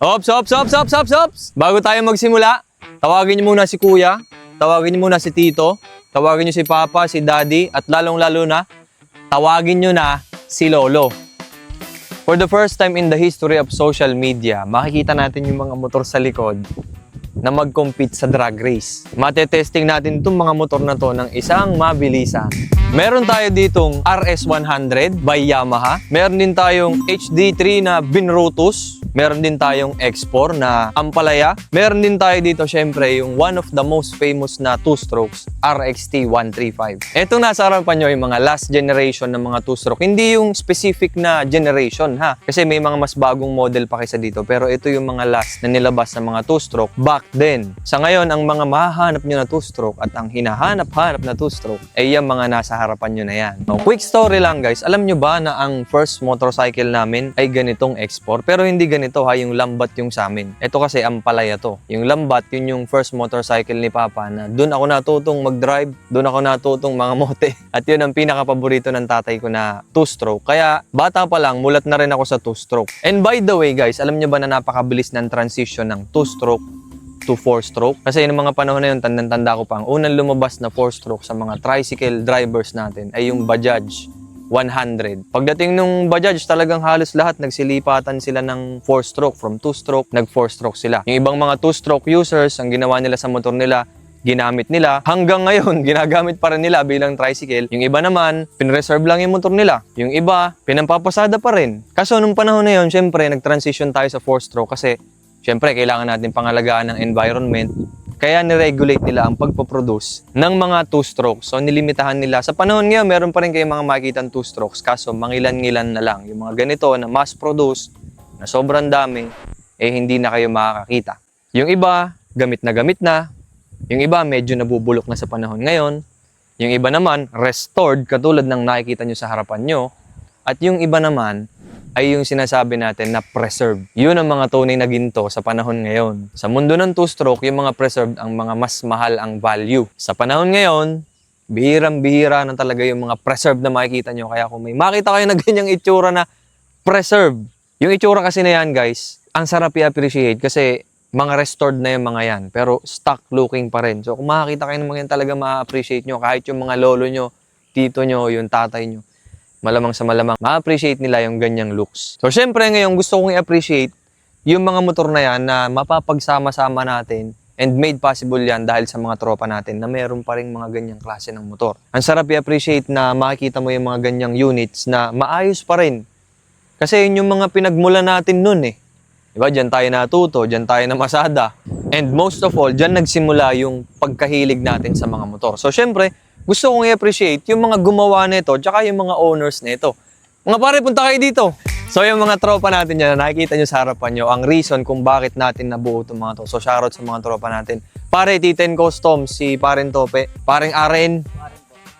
Ops! Bago tayo magsimula, tawagin niyo muna si Kuya, tawagin niyo muna si Tito, tawagin niyo si Papa, si Daddy, at lalong-lalo na, tawagin niyo na si Lolo. For the first time in the history of social media, makikita natin yung mga motor sa likod na mag-compete sa drag race. Matetesting natin itong mga motor na to ng isang mabilisan. Meron tayo ditong RS100 by Yamaha. Meron din tayong HD3 na Binrutus. Meron din tayong X4 na Ampalaya. Meron din tayo dito syempre yung one of the most famous na two-strokes, RXT 135. Etong nasa harapan nyo yung mga last generation ng mga two-stroke. Hindi yung specific na generation ha. Kasi may mga mas bagong model pa kaysa dito. Pero ito yung mga last na nilabas ng mga two-stroke back then. Sa ngayon, ang mga mahahanap nyo na two-stroke at ang hinahanap-hanap na two-stroke ay yung mga nasa harapan nyo na yan. No, quick story lang guys. Alam nyo ba na ang first motorcycle namin ay ganitong X4? Pero hindi ganito ha, yung lambat yung sa amin. Ito kasi Ampalaya to. Yung lambat, yun yung first motorcycle ni Papa na doon ako natutong mag-drive, doon ako natutong mga mote. At yun ang pinaka-paborito ng tatay ko na two-stroke. Kaya bata pa lang, mulat na rin ako sa two-stroke. And by the way guys, alam nyo ba na napakabilis ng transition ng two-stroke to 4-stroke? Kasi yung mga panahon na yun, tandang-tanda ko pa, ang unang lumabas na 4-stroke sa mga tricycle drivers natin ay yung Bajaj 100. Pagdating nung Bajaj, talagang halos lahat nagsilipatan sila ng 4-stroke. From 2-stroke, nag 4-stroke sila. Yung ibang mga 2-stroke users, ang ginawa nila sa motor nila, ginamit nila. Hanggang ngayon, ginagamit pa rin nila bilang tricycle. Yung iba naman, pinreserve lang yung motor nila. Yung iba, pinampapasada pa rin. Kaso nung panahon na yun, syempre, nag-transition tayo sa 4-stroke kasi syempre, kailangan natin pangalagaan ng environment. Kaya niregulate nila ang pagpaproduce ng mga two-strokes. So, nilimitahan nila. Sa panahon ngayon, meron pa rin kayong mga makikita two-strokes. Kaso, mangilan-ngilan na lang. Yung mga ganito na mass-produce, na sobrang dami, eh hindi na kayo makakakita. Yung iba, gamit na gamit na. Yung iba, medyo nabubulok na sa panahon ngayon. Yung iba naman, restored, katulad ng nakikita nyo sa harapan nyo. At yung iba naman, ay yung sinasabi natin na preserved. Yun ang mga tunay na ginto sa panahon ngayon. Sa mundo ng two-stroke, yung mga preserved ang mga mas mahal ang value. Sa panahon ngayon, bihirang-bihira na talaga yung mga preserved na makikita nyo. Kaya kung may makita kayo na ganyang itsura na preserved, yung itsura kasi na yan guys, ang sarap i-appreciate kasi mga restored na yung mga yan. Pero stock looking pa rin. So kung makakita kayo ng mga yan talaga ma-appreciate nyo. Kahit yung mga lolo nyo, tito nyo, yung tatay nyo. Malamang sa malamang, ma-appreciate nila yung ganyang looks. So, syempre ngayon gusto kong i-appreciate yung mga motor na yan na mapapagsama-sama natin and made possible yan dahil sa mga tropa natin na meron pa rin mga ganyang klase ng motor. Ang sarap i-appreciate na makikita mo yung mga ganyang units na maayos pa rin. Kasi yun yung mga pinagmula natin nun eh. Diba? Diyan tayo natuto, diyan tayo namasada. And most of all, diyan nagsimula yung pagkahilig natin sa mga motor. So, syempre, gusto kong i-appreciate yung mga gumawa nito tsaka yung mga owners nito. Mga pare, punta kayo dito. So yung mga tropa natin yan na nakikita nyo sa harapan nyo, ang reason kung bakit natin nabuo itong mga to. So shoutout sa mga tropa natin. Pare, T10 Customs, si Paren Tope, Pareng Aren,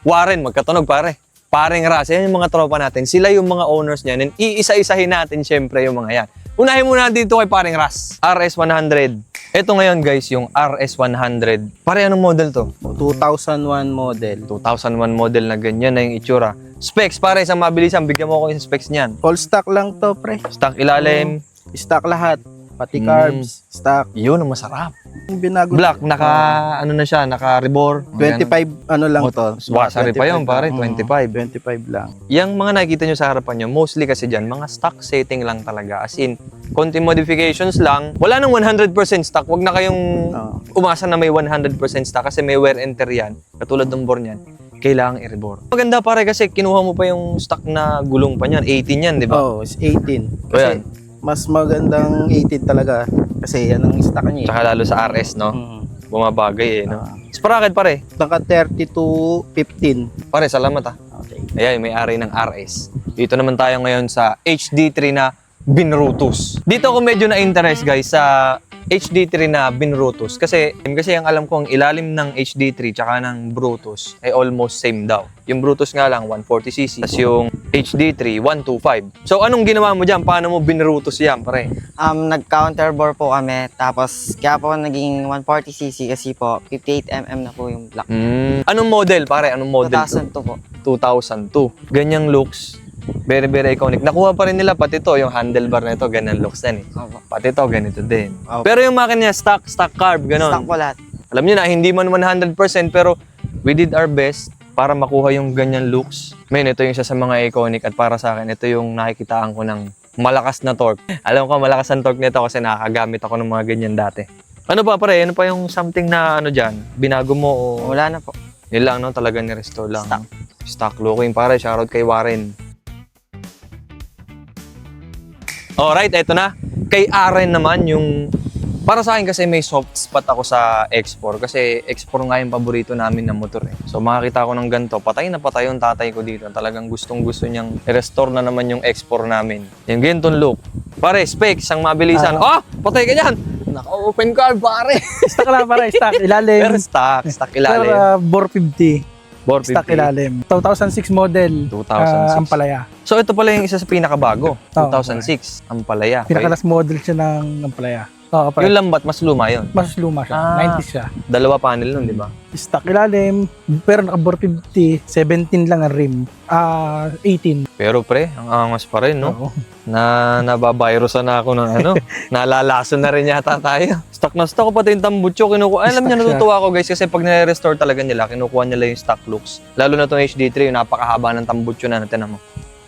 Warren, magkatunog pare. Pareng Ras, yan yung mga tropa natin. Sila yung mga owners niyan. And iisa-isahin natin syempre yung mga yan. Unahin muna dito kay Pareng Ras, RS100. Ito ngayon guys, yung RS100. Pare, anong model to? 2001 model. 2001 model na ganyan na yung itsura. Specs, pare, isang mabilisan. Bigyan mo ako yung specs niyan. Full stock lang to, pre. Stock ilalim. Stock lahat. Pati carbs, stock. Yun, ang masarap. Binago. Black, ano na siya, naka-rebore. 25 ano lang to. Wasari pa yun, pare, 25. 25 lang. Yung mga nakikita nyo sa harapan nyo, mostly kasi dyan, mga stock setting lang talaga. As in, konti modifications lang. Wala nang 100% stock. Huwag na kayong umasa na may 100% stock kasi may wear and tear yan. Katulad ng bore niyan. Kailangang i-rebore. Maganda pare kasi kinuha mo pa yung stock na gulong pa niyan. 18 yan, di ba? Oh, it's 18. O yan. Mas magandang 18 talaga. Kasi yan ang stock niya. Tsaka lalo sa RS, no? Bumabagay eh, no? Sprocket pare. Naka 30 to 15. Pare, salamat ah. Okay. Ayan, may ari ng RS. Dito naman tayo ngayon sa HD3 na Binrutus. Dito ako medyo na-interest guys sa HD3 na Binrutus. Kasi ang alam ko, ang ilalim ng HD3 tsaka ng Brutus ay almost same daw. Yung Brutus nga lang, 140cc. Tapos yung HD3, 125. So, anong ginawa mo dyan? Paano mo Binrutus yan, pare? Nag-counterbore po kami. Tapos, kaya po naging 140cc kasi po, 58mm na po yung black. Anong model, pare? Anong model? 2002 po. 2002. Ganyang looks. Very, very iconic. Nakuha pa rin nila pati to, yung handlebar na ito, ganyan looks din eh. Opo. Pati to, ganito din. Opo. Pero yung makina niya, stock carb, ganon. Stock po lahat. Alam niyo na, hindi man 100% pero we did our best para makuha yung ganyan looks. Men, ito yung isa sa mga iconic at para sa akin, ito yung nakikitaan ko ng malakas na torque. Alam ko, malakas ang torque nito kasi nakakagamit ako ng mga ganyan dati. Ano pa pare? Ano pa yung something na ano dyan? Binago mo o... Wala na po. Yun lang, no? Talaga ni-restore lang. Stock. Stock looking pare. Shoutout kay Warren. Alright, eto na. Kay Aren naman yung... Para sa akin kasi may soft spot ako sa X4 kasi X4 nga yung paborito namin na motor eh. So makakita ko ng ganito, patay na patay yung tatay ko dito. Talagang gustong gusto niyang i-restore na naman yung X4 namin. Yung ganitong look. Pare, specs, ang mabilisan. Patay ka dyan! Naka-open car, pare! Stock lang para, stock. Ilalim. Pero stock ilalim. Pero bore 50. 450. Stock ilalim. 2006 model. 2006. Ampalaya. So ito pala yung isa sa pinakabago. Oo. 2006, Ampalaya. Pinakalas model siya ng Ampalaya. Oo, Yung lambat, mas luma yun. mas luma siya. 90s siya. Dalawa panel nun, di ba? Stock ilalim, pero naka-bore 50, 17 lang ang rim. 18. Pero pre, ang angas pa rin, no? Oo. Nababirusan na ako ng ano. Nalalason na rin yata tayo. Stock na stock ko pati yung tambutso. Kinukuha. Alam niyo, Stock siya. natutuwa ako guys kasi pag nire-restore talaga nila, kinukuha nila yung stock looks. Lalo na itong HD3, yung napakahaba ng tambutso na natin mo.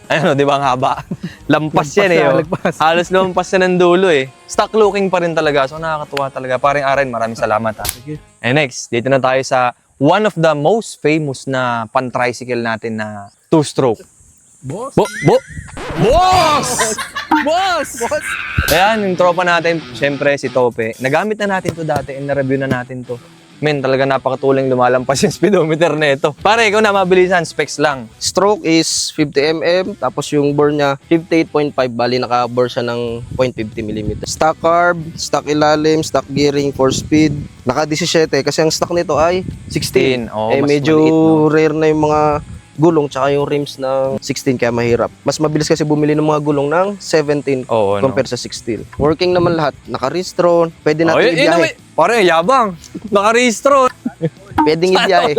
Ayun, di ba ang haba? Lampas yan eh. Oh. Lagpas. Halos lumampas na ng dulo eh. Stock looking pa rin talaga. So nakakatuwa talaga. Paring Aren, maraming salamat ha. Sige. And next, dito na tayo sa one of the most famous na pan-tricycle natin na two-stroke. Boss. Boss! Boss! Ayan, yung tropa natin, syempre si Tope. Nagamit na natin to dati and na-review na natin to. Men, talaga napakatuling lumalampas yung speedometer na ito. Pare, ikaw na mabilisan, specs lang. Stroke is 50 mm, tapos yung bore niya 58.5, bali naka-bore siya ng 0.50 mm. Stock carb, stock ilalim, stock gearing, 4-speed. Naka-17 kasi ang stock nito ay 16. Oh, mas Medyo maliit, no? rare na yung mga gulong tsaka yung rims ng 16 kaya mahirap. Mas mabilis kasi bumili ng mga gulong ng 17 Oo, no? compare sa 16. Working naman lahat, naka-restro, pwede Oh, natin ibiyahe. Pare, yabang. Nakarehistro. Pwedeng ibiyahe.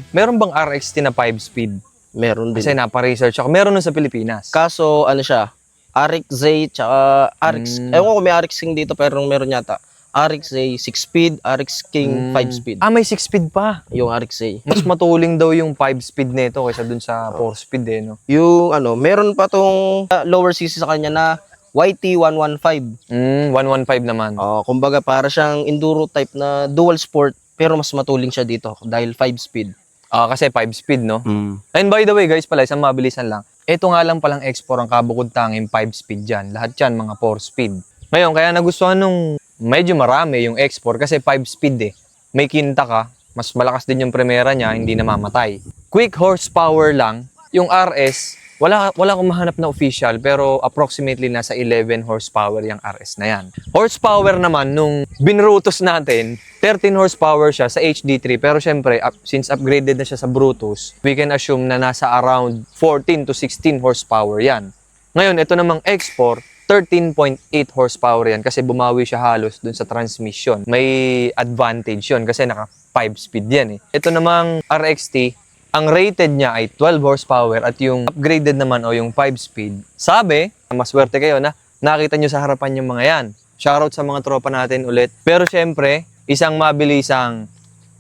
Meron bang RXT na 5-speed? Meron din. Kasi napa-research ako. Meron nun sa Pilipinas. Kaso ano siya, RX-Z tsaka RX, ewan ko kung may RX King dito pero meron yata. RX-Z 6-speed, RX King 5-speed. May 6-speed pa. Yung RX-Z. Mas matuling daw yung 5-speed nito kaysa dun sa 4-speed eh, no? Yung ano, meron pa tong lower cc sa kanya na YT115. 115 naman. Kumbaga para siyang enduro type na dual sport pero mas matuling siya dito dahil 5-speed. Kasi 5-speed, no? And by the way, guys, pala, isang mabilisan lang. Ito nga lang palang X4 ang kabukod tanging 5-speed dyan. Lahat yan, mga 4-speed. Ngayon, kaya nagustuhan nung medyo marami yung X4 kasi 5-speed eh. May kinta ka, mas malakas din yung primera niya, hindi namamatay. Quick horsepower lang. Yung RS, wala akong mahanap na official pero approximately nasa 11 horsepower yung RS na yan. Horsepower naman, nung binrutos natin, 13 horsepower siya sa HD3 pero syempre, since upgraded na siya sa Brutus, we can assume na nasa around 14 to 16 horsepower yan. Ngayon, ito namang X4, 13.8 horsepower yan kasi bumawi siya halos dun sa transmission. May advantage yun kasi naka 5-speed yan eh. Ito namang RXT, ang rated niya ay 12 horsepower at yung upgraded naman o yung 5-speed. Sabi, maswerte kayo na nakita nyo sa harapan yung mga yan. Shoutout sa mga tropa natin ulit. Pero syempre, isang mabilisang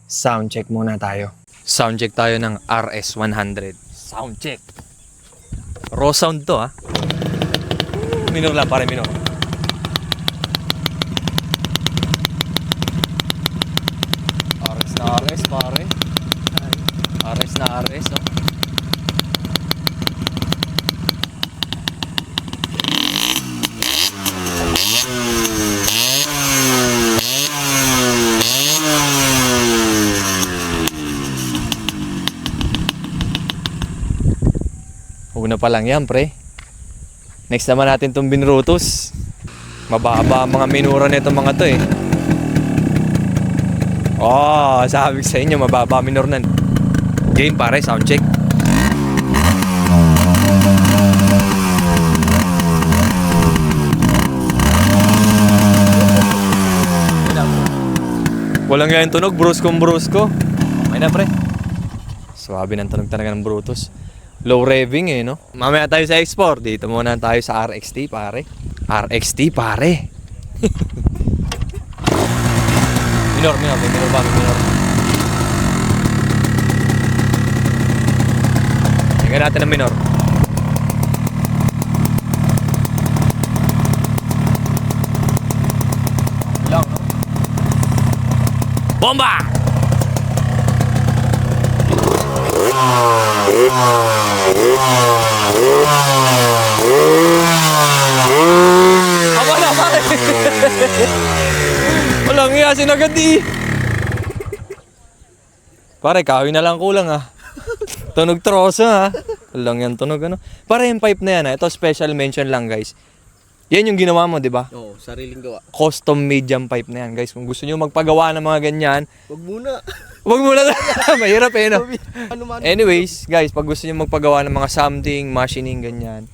soundcheck muna tayo. Soundcheck tayo ng RS100. Soundcheck. Raw sound to ha. Minor lang, pare, minor. RS na RS, pare. RS na RS, oh. Una pa lang yan, pre. Next naman natin itong binrutos. Mababa ang mga minura nito mga to eh. Sabi ko sa inyo, mababa minor nan. Game pare, sound check. Walang nga yung tunog, brusko. Okay na pre. Swabe ng tunog talaga ng Brutus. Low revving eh, no? Mamaya tayo sa export. Dito muna tayo sa RXT, pare. RXT, pare. Minor ba? Minor. Tingnan natin ang minor. Lang, no? Bomba! Wala, pare. Walang iya, sinagad eh. Pare, kahoy na lang kulang ah. Tunog troso ha. Walang yan tunog ano. Pare, yung pipe na yan ha. Ito special mention lang guys. Yan yung ginawa mo, di ba? Oo, sariling gawa. Custom made jam pipe na yan guys. Kung gusto nyo magpagawa ng mga ganyan, Wag muna. wag mo na. Mahirap eh no. Ano man. Anyways, guys, pag gusto nyo magpagawa ng mga something, machining, ganyan,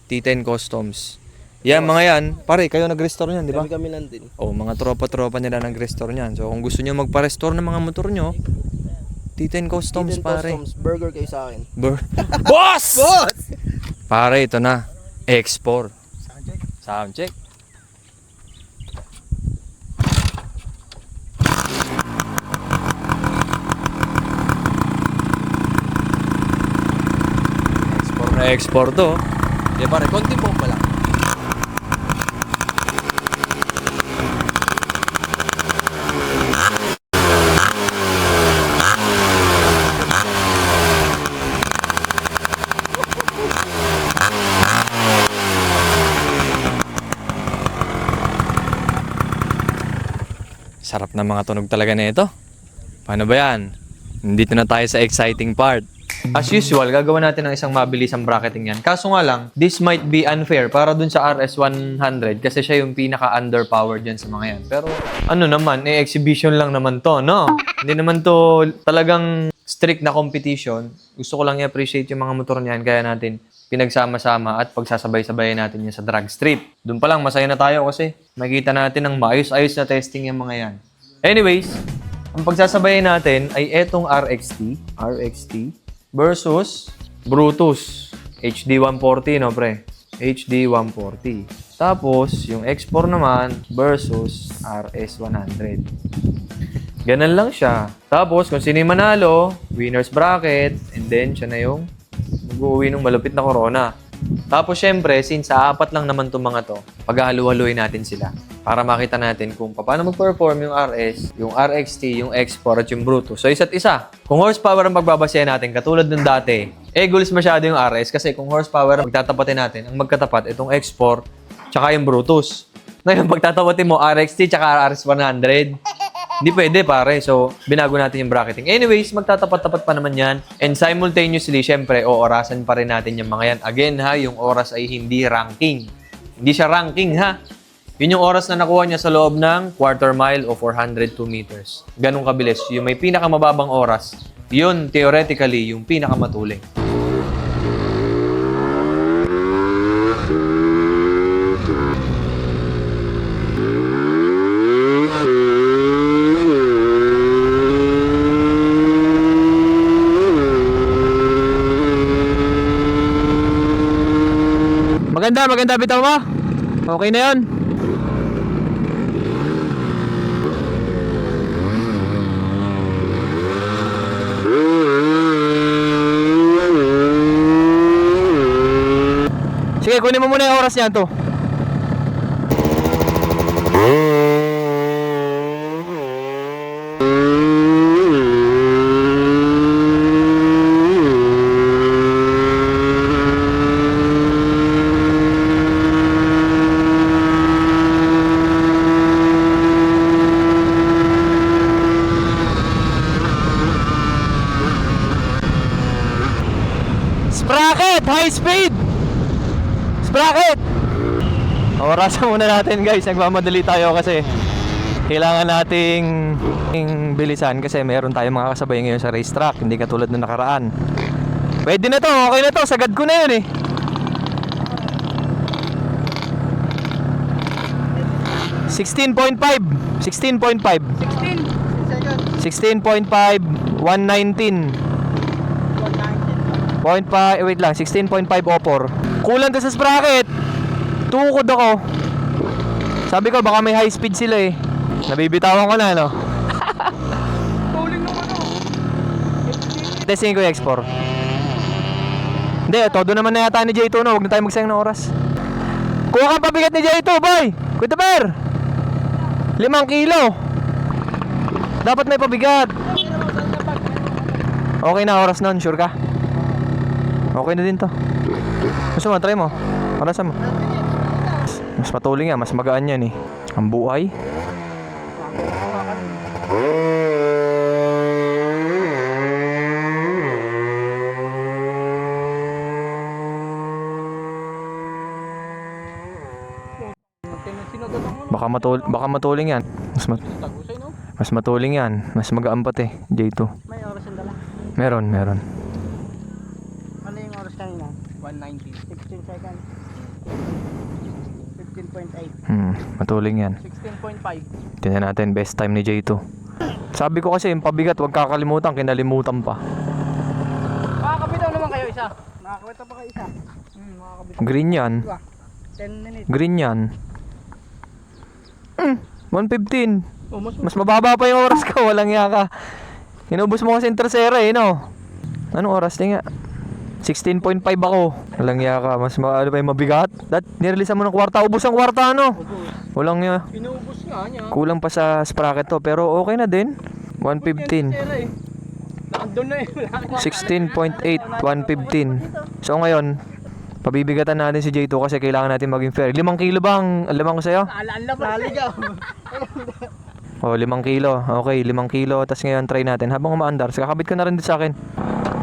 T10 Customs. Yan, mga yan. Pare, kayo nag-restore niyan, di ba? Kami nandun. Oh, mga tropa-tropa nila nag-restore niyan. So, kung gusto nyo magpa-restore ng mga motor nyo, T10 Customs, pare. Customs, burger kayo sa akin. Boss! Boss! Pare, ito na. Export. Sound check. Export to. Di pare, konti bomba lang. Sarap na mga tunog talaga na ito. Paano ba yan? Nandito na tayo sa exciting part. As usual, gagawa natin ng isang mabilisang bracketing yan. Kaso nga lang, this might be unfair para dun sa RS100 kasi siya yung pinaka-underpowered dyan sa mga yan. Pero ano naman, exhibition lang naman to, no? Hindi naman to talagang strict na competition. Gusto ko lang i-appreciate yung mga motor niyan kaya natin pinagsama-sama at pagsasabay-sabayan natin yan sa drag strip. Doon pa lang, masaya na tayo kasi makikita natin ng maayos-ayos na testing yung mga yan. Anyways, ang pagsasabayan natin ay etong RXT versus Brutus HD 140, no pre? HD 140. Tapos, yung X4 naman versus RS 100. Ganun lang siya. Tapos, kung sino yung manalo, winner's bracket, and then siya na yung mag-uwi ng malupit na corona. Tapos, syempre, since apat lang naman itong mga to, paghahalu-haluin natin sila para makita natin kung paano mag-perform yung RS, yung RXT, yung X4 at yung Brutus. So, isa't isa. Kung horsepower ang magbabasehan natin, katulad nung dati, gulis masyado yung RS kasi kung horsepower ang magtatapatin natin, ang magkatapat itong X4 tsaka yung Brutus. Ngayon, pagtatapatin mo RXT tsaka RS100, hindi pwede pare. So, binago natin yung bracketing. Anyways, magtatapat-tapat pa naman yan. And simultaneously, syempre, orasan pa rin natin yung mga yan. Again ha, yung oras ay hindi ranking. Hindi siya ranking ha. Yun yung oras na nakuha niya sa loob ng quarter mile o 402 meters. Ganun kabilis. Yung may pinakamababang oras, yun, theoretically, yung pinakamatuling. Maganda, bitaw mo. Okay na yun. Sige, kunin mo muna yung oras niyan to. Sprocket! High speed! Sprocket! Orasan muna natin guys, nagmamadali tayo kasi kailangan nating bilisan kasi meron tayong mga kasabay ngayon sa racetrack, hindi katulad ng nakaraan. Pwede na to, okay na to, sagad ko na yun eh. $16.5 $16.5 119 Wait lang, 16.504. Kulang to sa sprocket. Tukod ako. Sabi ko baka may high speed sila eh. Nabibitawan ko na, no? Testing ko yung X4. Hindi, todo naman na yata ni J2, no? Huwag na tayo magsayang ng oras. Kuha kang pabigat ni J2, boy! Kuya Per! 5 kilo. Dapat may pabigat. Okay na, oras nun, sure ka? Okay na din to. Gusto mo, try mo. Orasan mo. Mas matuling yan, mas magaan yan eh. Ang buhay. Baka matuling yan. Mas matuling yan. Mas magaan pati, J2. May oras yung dala. Meron. Ano yung oras kanina? 1:19. 16 seconds. 15.8. Matuling yan. 16.5. Tingnan natin, best time ni J2. Sabi ko kasi, yung pabigat, huwag kakalimutan, kinalimutan pa. Makakabitaw naman kayo isa. Makakabitaw pa kayo isa. Makakabitaw. Green yan. 10 minutes. Green yan. 1:15. Oh, Mas mababa pa yung oras ko, walang yaka. Inubos mo kasi yung tercera eh, no? Anong oras niya nga? 16.5 ako. Walang yaka, mas ano pa yung mabigat. Nireleasean mo ng kwarta, ubos ang kwarta, no? Walang ya. Pinuubos nga niya. Kulang pa sa sprocket to, pero okay na din. 1:15. Nandun na eh. 16.8, 1:15. So ngayon, pabibigatan natin si J2 kasi kailangan natin maging fair. 5 kilo ba ang alamang ko sa'yo? Naligaw. O, 5 kilo. Okay, 5 kilo. Tapos ngayon, try natin. Habang umaandar, kakabit ka na rin dito sa akin.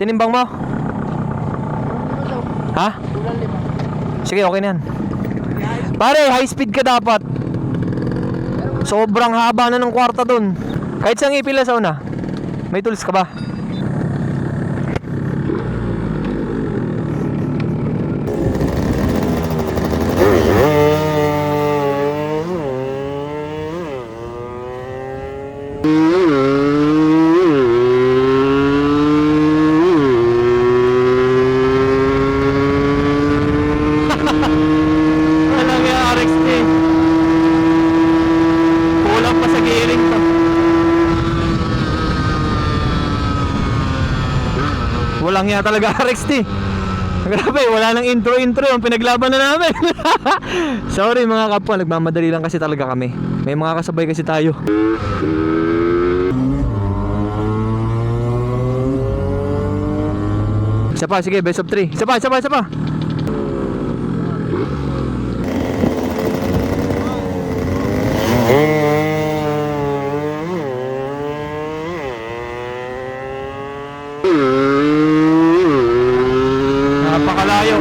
Tinimbang mo? Ha? Sige, okay na yan. Pare, high speed ka dapat. Sobrang haba na ng kwarta dun. Kahit sa ngipila sa una. May tools ka ba? Walang yung RXT. Kulang pa sa gearing to. Walang nga talaga RXT. Grabe, wala nang intro yung pinaglaban na namin. Sorry mga kapwa, nagmamadali lang kasi talaga kami. May mga kasabay kasi tayo. Isa pa, sige, best of 3. Isa pa. Napakalayo.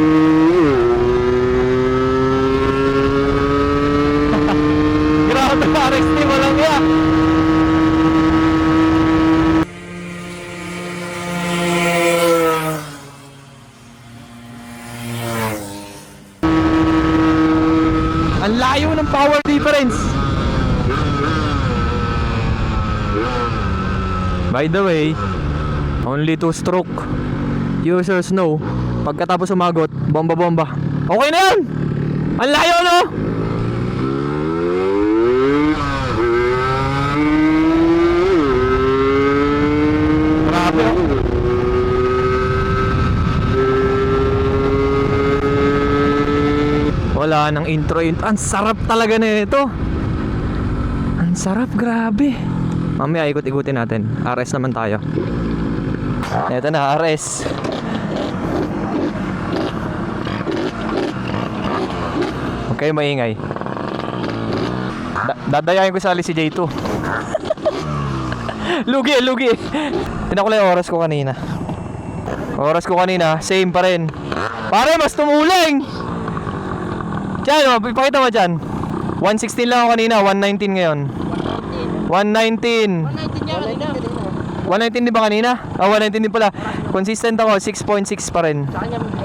Grabe, RXT mo lang yan. Ang layo ng power difference. By the way, only 2 stroke. Users know, pagkatapos umagot, bomba. Okay na yan! Ang layo, no? Grabe, oh. Wala nang intro. Ang sarap talaga na ito. Ang sarap, grabe. Mamaya ikot-ikutin natin. RS naman tayo. Ito na, RS. Huwag kayo maingay. Dadayain ko sali si J2. Lugi. Tinan ko lang yung oras ko kanina. Same pa rin. Pare, mas tumuling! Diyan, ipakita mo dyan. 116 lang ako kanina, 119 ngayon. 119 di ba kanina? 119 din pala. Consistent ako, 6.6 pa rin.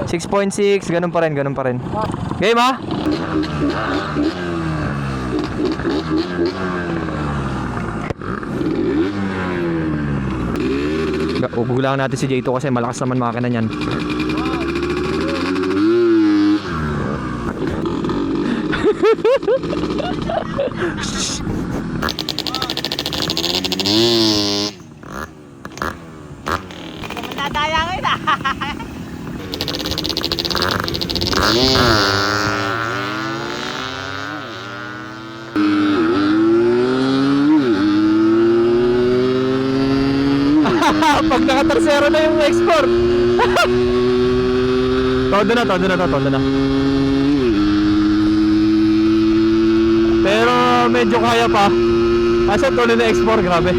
6.6, ganun pa rin. Game ha? Ugulangan natin si J2 kasi malakas naman makina niyan. Pag naka-tercero na yung export. Todo na. Pero medyo kaya pa. Kasi tuloy na export, grabe.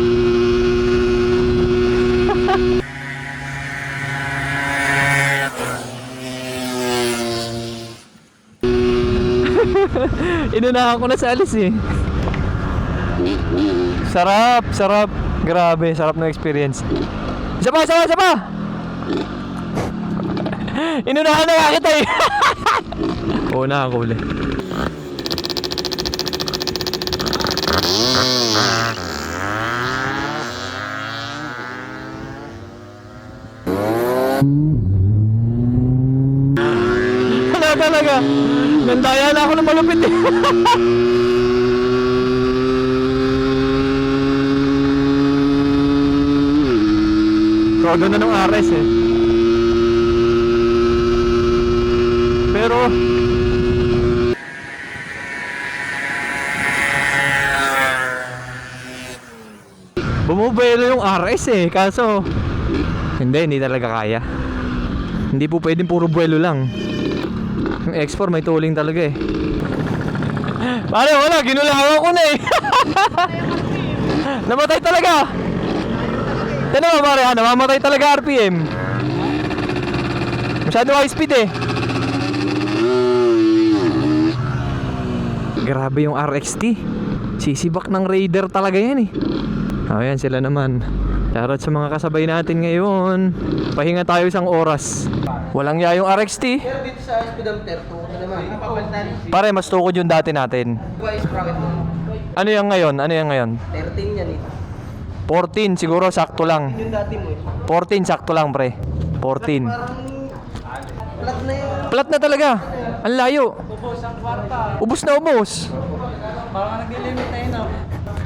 Inunahan ko na sa alis eh. Sarap. Grabe, sarap na experience. Isa pa. Inunahan na nga kita eh. Unahan ko ulit. Wala talaga. Nandaya na ako ng malupit eh. Todo na ng RS eh. Pero bumubelo yung RS eh. Kaso hindi talaga kaya. Hindi po pwedeng puro buwelo lang. Yung X4 may tuling talaga eh. Pare, wala, ginulawan ko na eh. Namatay talaga. Tignan mo pare, namamatay talaga RPM. Masyado high speed eh. Grabe yung RXT. Sisibak ng Raider talaga yan eh. Ayan sila naman. Shoutout sa mga kasabay natin ngayon. Pahinga tayo isang oras. Walang ya yung RXT. Pero dito sa speedometer, tuko na naman. Pare, mas tukod yung dati natin. Diba is bracket mo? Ano yung ngayon? 13 yan eh. 14 siguro, sakto lang. Yung dati mo eh. 14 sakto lang pre. 14. Parang flat na yun. Plat na talaga. Ang layo. Ubus na ubos. Parang nag-limit na yun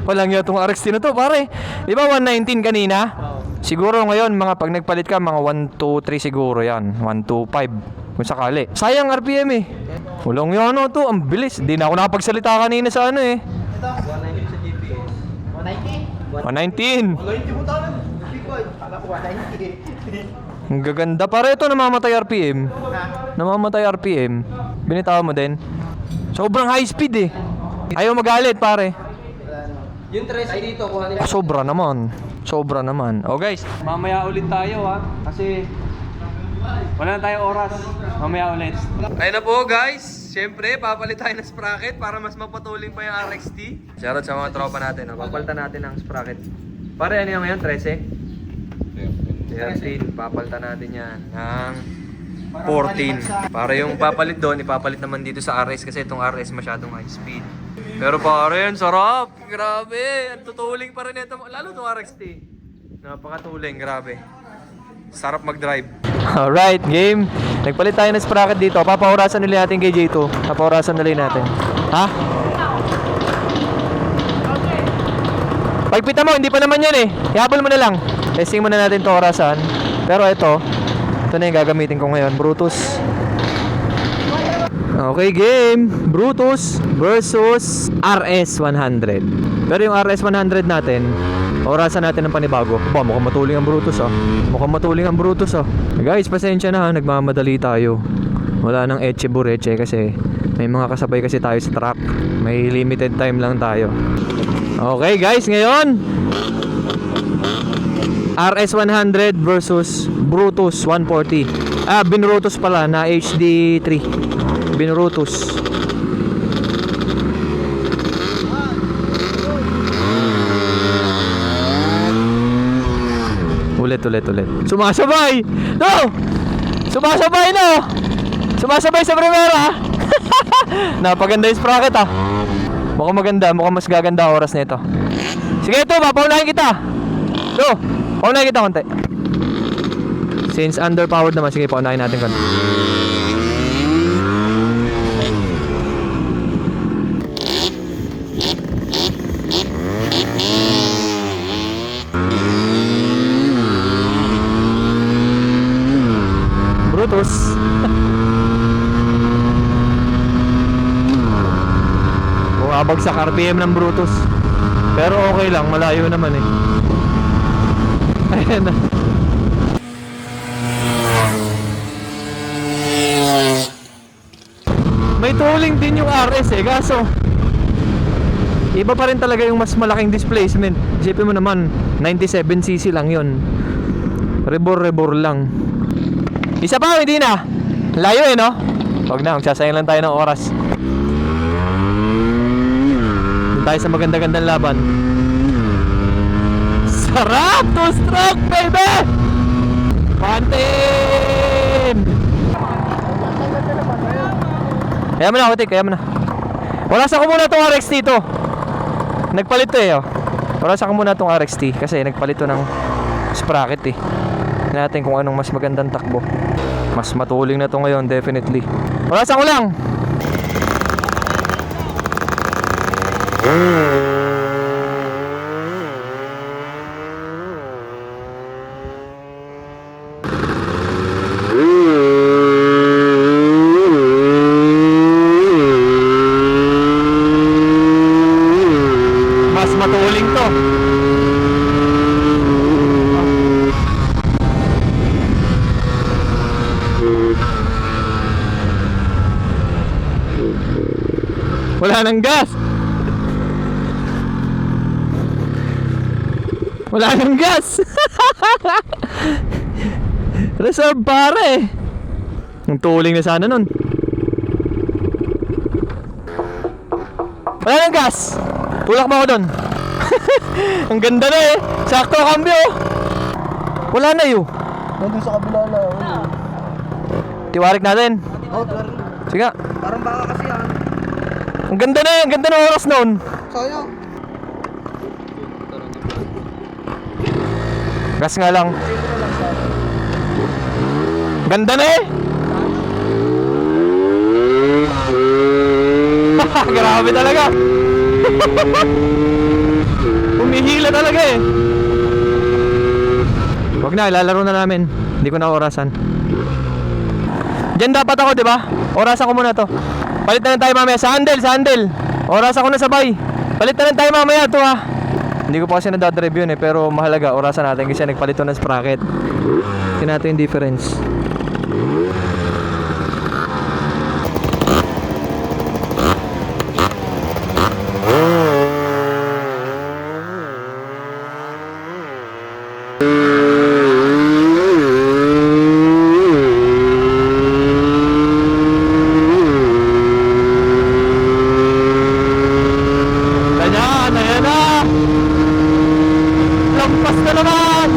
Walang yun itong RXT na to pare. Di ba 119 kanina? Siguro ngayon mga pag nagpalit ka mga 123 siguro yan. 125 kung sakali. Sayang RPM eh. Walang yun ano to. Ang bilis. Di na ako nakapagsalita kanina sa ano eh. 190 sa GPS. 119. 190 mo tayo. Kala ko 190. Ang gaganda pare ito. Namamatay RPM. Namamatay RPM. Binitawan mo din. Sobrang high speed eh. Ayaw magalit pare. Yung 13 dito, kuha nila. Sobra naman. Oh guys, mamaya ulit tayo ha. Kasi wala na tayong oras. Mamaya ulit. Ayun na po guys. Siyempre, papalit tayo ng sprocket para mas mapatuling pa yung RXT. Shoutout sa mga tropa natin. Papalitan natin ang sprocket. Pare, ano yung ngayon? 13? 13. Papalitan natin yan ng 14. Para yung papalit doon, ipapalit naman dito sa RS kasi itong RS masyadong high speed. Pero pare, ang sarap! Grabe! Ang tutuling pa rin ito. Lalo itong RXT. Napakatuling, grabe. Sarap mag-drive. Alright, game. Nagpalit tayo ng sprocket dito. Papaurasan nila natin kay J2. Papaurasan nila natin. Ha? Pagpita mo, hindi pa naman yan eh. Ihabol mo na lang. Testing muna natin ito orasan. Pero ito na yung gagamitin ko ngayon. Brutus. Okay, game. Brutus versus RS100. Pero yung RS100 natin, orasan natin ng panibago. Mukhang matuling ang Brutus oh. Guys, pasensya na ha. Nagmamadali tayo. Wala nang etche bureche kasi may mga kasabay kasi tayo sa truck. May limited time lang tayo. Okay guys, ngayon RS100 versus Brutus 140. Binrutus pala na HD3. Binrutus. Ulit. Sumasabay! No! Sumasabay no! Sumasabay sa primera! Napaganda yung sprocket ah. Mukhang maganda, mukhang mas gaganda ang oras nito. Sige ito, papaunahin kita. Ito, paunahin kita konti. Since underpowered naman, sige paunahin natin konti. Brutus. Bumabagsak RPM ng Brutus. Pero okay lang, malayo naman eh. Ayan na. May tooling din yung RS eh, kaso iba pa rin talaga yung mas malaking displacement. Isipin mo naman, 97cc lang yun. Rebor lang. Isa pa, hindi na. Layo eh, no? Huwag na, magsasayang lang tayo ng oras. Doon tayo sa maganda-gandang laban. Sarap! 2-stroke, baby! Pantin! Kaya mo na, Kutik, kaya mo na. Walasan ko muna itong RXT to. Nagpalit to eh, oh. Walasan ko muna itong RXT kasi nagpalit to ng sprocket eh. Tingnan natin kung anong mas magandang takbo. Mas matuling na to ngayon, definitely. Walasan ko lang. Mas matuling to. Wala nang gas. Wala nang gas. Reserve pare. Ang tuling na sana nun. Wala nang gas. Tulak mo ako dun. Ang ganda na eh. Sakto kambyo. Wala na yun. Nandun sa kabila na. Tiwarik natin. Oh, parang Sige. baka kasi yan. Ang ganda na eh. Ang ganda ng oras nun. Sayang. Gas nga lang. Ganda na eh. Grabe talaga. Humihila talaga eh. Wag na, ilalaro na namin. Hindi ko na orasan. Diyan dapat ako, di ba? Orasan ko muna to. Palit na lang tayo mamaya. Sa handle. Orasan ko na sabay. Palit na lang tayo mamaya to ha. Hindi ko pa kasi nadadrive yun eh. Pero mahalaga, orasan natin kasi nagpalit to ng sprocket. Tingnan natin yung difference. Ayan na! Lampas na naman!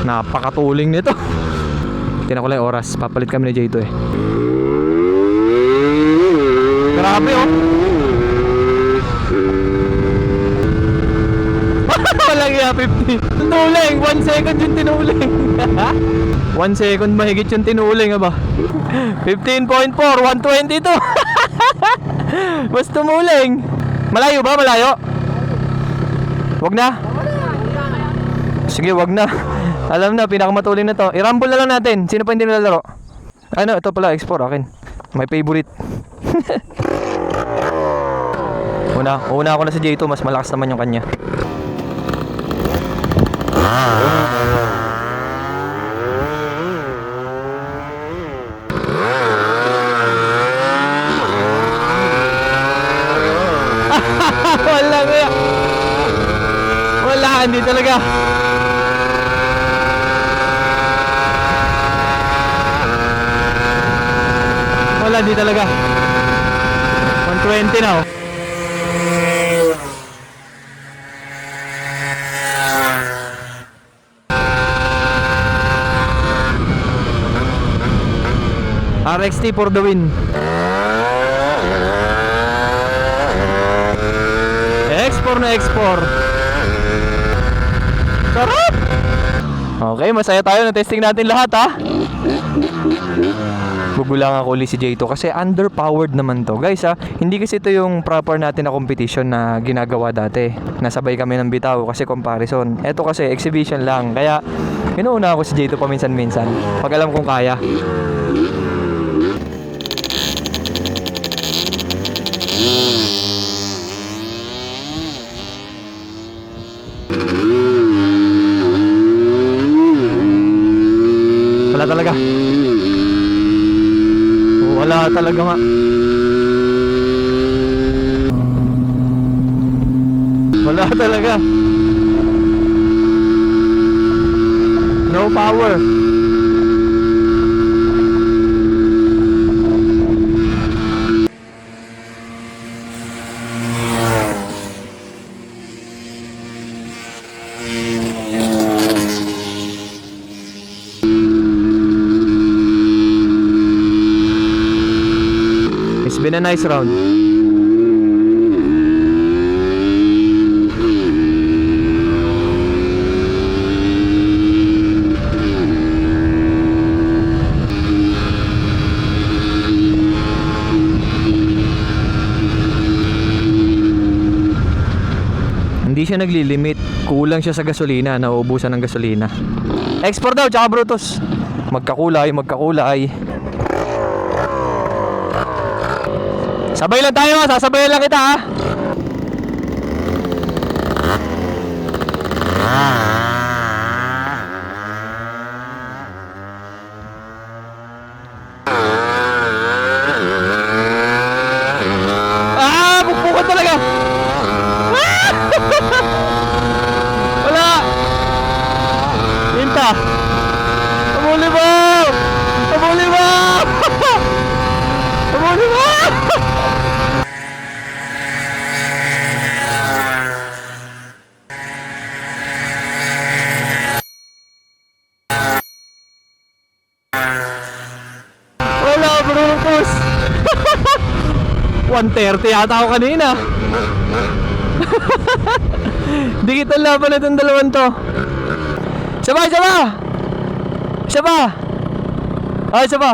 Napakatuling nito. Tingnan ko lang yung oras. Papalit kami ni J2 eh. Grabe oh. Walang iya 50. Tinuling. 1 second yung tinuling. 1 second mahigit yung tinuling ba? 15.4. 122. Mas tumuling. Malayo ba? Malayo? Wag na. Sige, wag na. Alam na, pinakamatuling na to. I-rumble na lang natin. Sino pa hindi nilalaro? Ano, ito pala, X4 akin. My favorite. Una ako na si J2. Mas malakas naman yung kanya. Wala kaya. Wala, hindi talaga. Wala, hindi talaga. 120 na oh. RXT for the win. X4 na X4. Sarap! Okay, masaya tayo. Na-testing natin lahat ha. Gugulang ako ulit si J2 kasi underpowered naman to. Guys ha, hindi kasi ito yung proper natin na competition na ginagawa dati. Nasabay kami ng bitaw kasi comparison. Ito kasi exhibition lang. Kaya inuuna ako si J2 paminsan-minsan. Pag alam kong kaya. Wala talaga. Wala talaga nga. Wala talaga. No power. It's been a nice round. Hindi siya naglilimit. Kulang siya sa gasolina. Nauubusan ng gasolina. Export daw, tsaka Brutus. Magkakulay, magkakulay. Sabay lang tayo, sasabayan lang kita ha. Bukbukan talaga. Wala. Hinta. Abuli mo. Abuli mo. Abuli mo. Wala, Brutus. 130 yata ako kanina. Di kita laban na itong dalawang to. Isa pa, isa pa. Isa pa. Ah, isa pa.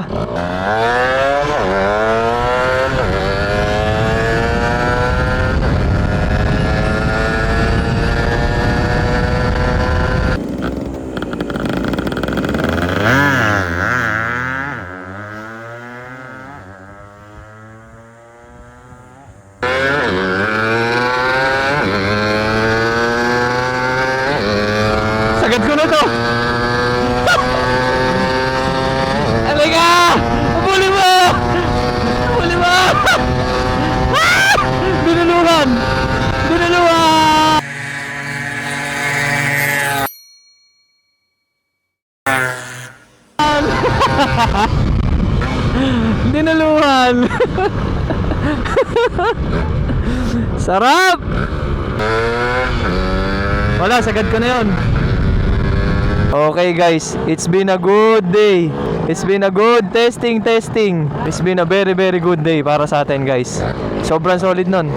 Sagad ko na to. Halika! Pabuli mo! Pabuli mo! Binulungan! Binulungan! Dinuluhan! Sarap! Wala, sagad ko na yun. Okay guys, it's been a good day. It's been a good testing. It's been a very good day para sa atin guys. Sobrang solid nun.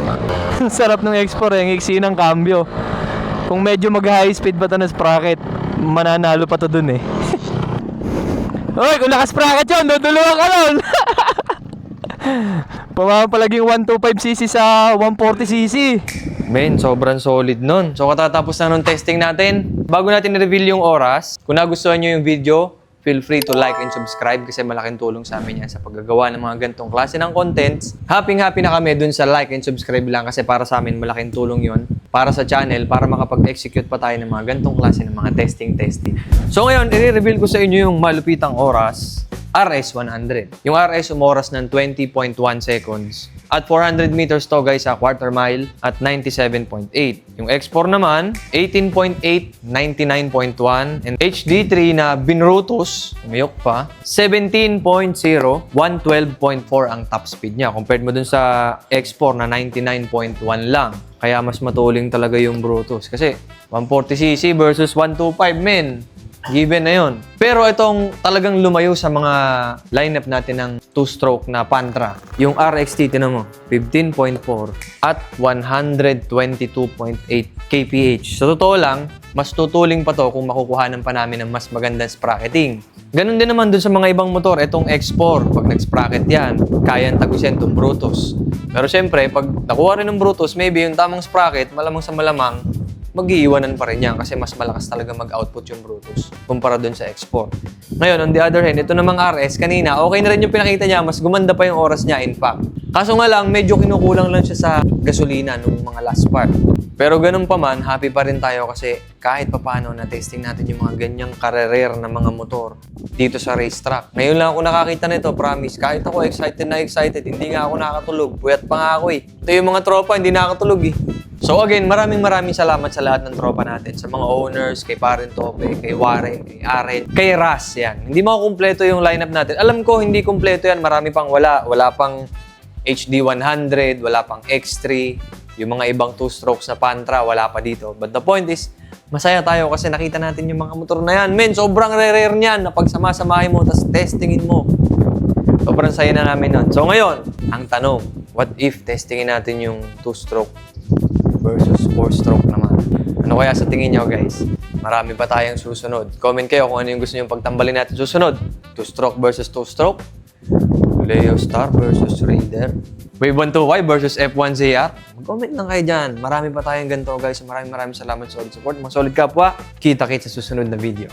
Sarap ng export eh, ang iksi ng cambio. Kung medyo mag high speed ba ito na sprocket, mananalo pa to dun eh. Hoy, kung naka-sprocket yun, duduluhan ka nun. Pumapalaging 125cc sa 140cc. Men, sobrang solid nun. So katatapos na nung testing natin. Bago natin i-reveal yung oras, kung nagustuhan nyo yung video, feel free to like and subscribe kasi malaking tulong sa amin yan sa paggagawa ng mga ganitong klase ng contents. Happy na kami dun sa like and subscribe lang kasi para sa amin malaking tulong yon para sa channel, para makapag-execute pa tayo ng mga ganitong klase ng mga testing. So ngayon, i-reveal ko sa inyo yung malupitang oras, RS100. Yung RS umoras ng 20.1 seconds. At 400 meters to guys sa quarter mile at 97.8. Yung X4 naman, 18.8, 99.1. And HD3 na binrutus, umayok pa, 17.0, 112.4 ang top speed niya. Compared mo dun sa X4 na 99.1 lang. Kaya mas matuling talaga yung Brutus. Kasi 140cc versus 125 men. Given na yun. Pero itong talagang lumayo sa mga lineup natin ng 2-stroke na Pantra. Yung RXT, tinan mo, 15.4 at 122.8 kph. Sa totoo lang, mas tutuling pa to kung makukuhanan pa namin ng mas magandang spracketing. Ganun din naman dun sa mga ibang motor. Itong X4, pag nag-sprocket yan, kayang tagusin itong Brutus. Pero syempre, pag nakuha rin ng Brutus, maybe yung tamang sprocket, malamang sa malamang, mag-iiwanan pa rin yan kasi mas malakas talaga mag-output yung Brutus kumpara dun sa X4. Ngayon, on the other hand, ito namang RS, kanina, okay na rin yung pinakita niya, mas gumanda pa yung oras niya, in fact. Kaso nga lang, medyo kinukulang lang siya sa gasolina nung mga last part. Pero ganun pa man, happy pa rin tayo kasi kahit papaano na-testing natin yung mga ganyang karerer na mga motor dito sa racetrack. Ngayon lang ako nakakita nito, promise. Kahit ako excited na excited, hindi nga ako nakatulog. Puyat pa nga ako eh. Ito yung mga tropa, hindi nakatulog eh. So again, maraming salamat sa lahat ng tropa natin. Sa mga owners, kay Parent Tope, kay Warren, kay Aren, kay Ras, yan. Hindi makukumpleto yung lineup natin. Alam ko, hindi kumpleto yan. Marami pang wala. Wala pang HD 100, wala pang X3, yung mga ibang two-strokes na Pantra, wala pa dito. But the point is, masaya tayo kasi nakita natin yung mga motor na yan. Men, sobrang rare niyan na pagsama-samahin mo, tapos testingin mo. Sobrang saya na namin nun. So ngayon, ang tanong, what if testingin natin yung two-stroke versus four-stroke naman? Ano kaya sa tingin nyo, guys? Marami pa tayong susunod. Comment kayo kung ano yung gusto nyo pagtambalin natin susunod. Two-stroke versus two-stroke? Leo Star versus Raider? Wave 125 versus F1 ZR? Mag-comment lang kayo dyan. Marami pa tayong ganito, guys. Maraming salamat sa solid support. Mga solid kapwa. Kita-kits sa susunod na video.